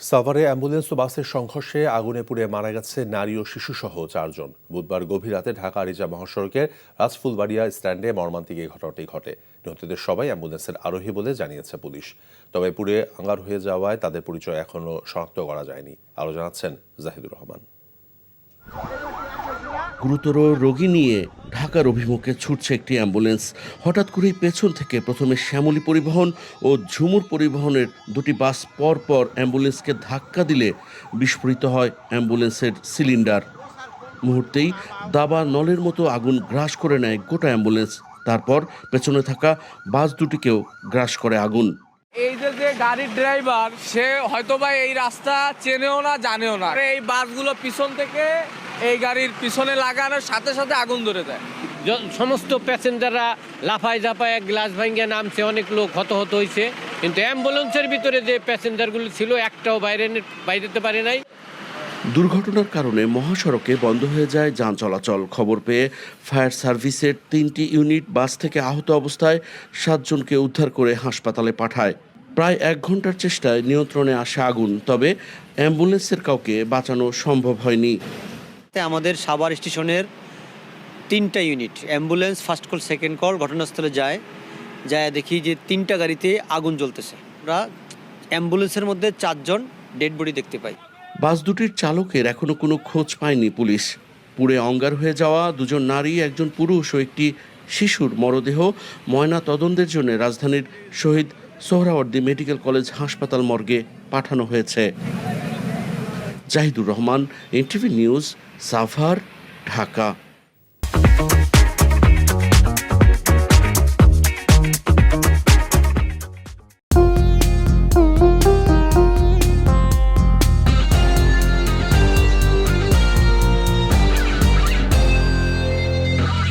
সাভারে অ্যাম্বুলেন্স ও বাসের সংঘর্ষে আগুনে পুড়ে মারা গেছে নারী ও শিশুসহ 4 জন। বুধবার গভীর রাতে ঢাকা আরিচা মহাসড়কের রাজফুলবাড়িয়া স্ট্যান্ডে মর্মান্তিক এই ঘটনাটি ঘটে। নিহতদের সবাই অ্যাম্বুলেন্সের আরোহী বলে জানিয়েছে পুলিশ। তবে পুড়ে আঙ্গার হয়ে যাওয়ায় তাদের পরিচয় এখনও শনাক্ত করা যায়নি। আরও জানাচ্ছেন জাহিদুর রহমান। গুরুতর রোগী নিয়ে ঢাকার অভিমুখে ছুটছে একটি অ্যাম্বুলেন্স। হঠাৎ করেই পেছন থেকে প্রথমে শ্যামলী পরিবহন ও ঝুমুর পরিবহনের দুটি বাস পরপর অ্যাম্বুলেন্সকে ধাক্কা দিলে বিস্ফোরিত হয় অ্যাম্বুলেন্সের সিলিন্ডার। মুহূর্তেই দাবা নলের মতো আগুন গ্রাস করে নেয় গোটা অ্যাম্বুলেন্স। তারপর পেছনে থাকা বাস দুটিকেও গ্রাস করে আগুন। এই যে গাড়ির ড্রাইভার সে হয়তোবা এই রাস্তা চেনেও না, জানেও না। এই বাসগুলো পিছন থেকে এই গাড়ির পিছনে লাগানোর সাথে সাথে আগুন ধরে দেয়। সমস্ত প্যাসেঞ্জাররা লাফায় ঝাপায় গ্লাস ভাঙ্গে নামছে, অনেক লোক হতাহত হয়েছে, কিন্তু অ্যাম্বুলেন্সের ভিতরে যে প্যাসেঞ্জারগুলো ছিল একটাও বাইরেতে পারে নাই। দুর্ঘটনার কারণে মহাসড়কে বন্ধ হয়ে যায় যান চলাচল। খবর পেয়ে ফায়ার সার্ভিসের 3টি ইউনিট বাস থেকে আহত অবস্থায় 7 জনকে উদ্ধার করে হাসপাতালে পাঠায়। প্রায় 1 ঘন্টার চেষ্টায় নিয়ন্ত্রণে আসে আগুন, তবে অ্যাম্বুলেন্সের কাউকে বাঁচানো সম্ভব হয়নি। আমাদের সাভার স্টেশনের 3টা unit ambulance first call second call ঘটনাস্থলে যায় দেখি যে 3টা গাড়িতে আগুন জ্বলতেছে। আমরা অ্যাম্বুলেন্সের মধ্যে 4 জন ডেড বডি দেখতে পাই। বাস দুটির চালকের এখনো কোনো খোঁজ পায়নি পুলিশ। পুড়ে অঙ্গার হয়ে যাওয়া 2 জন নারী, 1 জন পুরুষ ও একটি শিশুর মরদেহ ময়না তদন্তের জন্য রাজধানীর শহীদ সোহরাওয়ার্দী মেডিকেল কলেজ হাসপাতাল মর্গে পাঠানো হয়েছে। Jahidur Rahman, NTV news, Savar, Dhaka.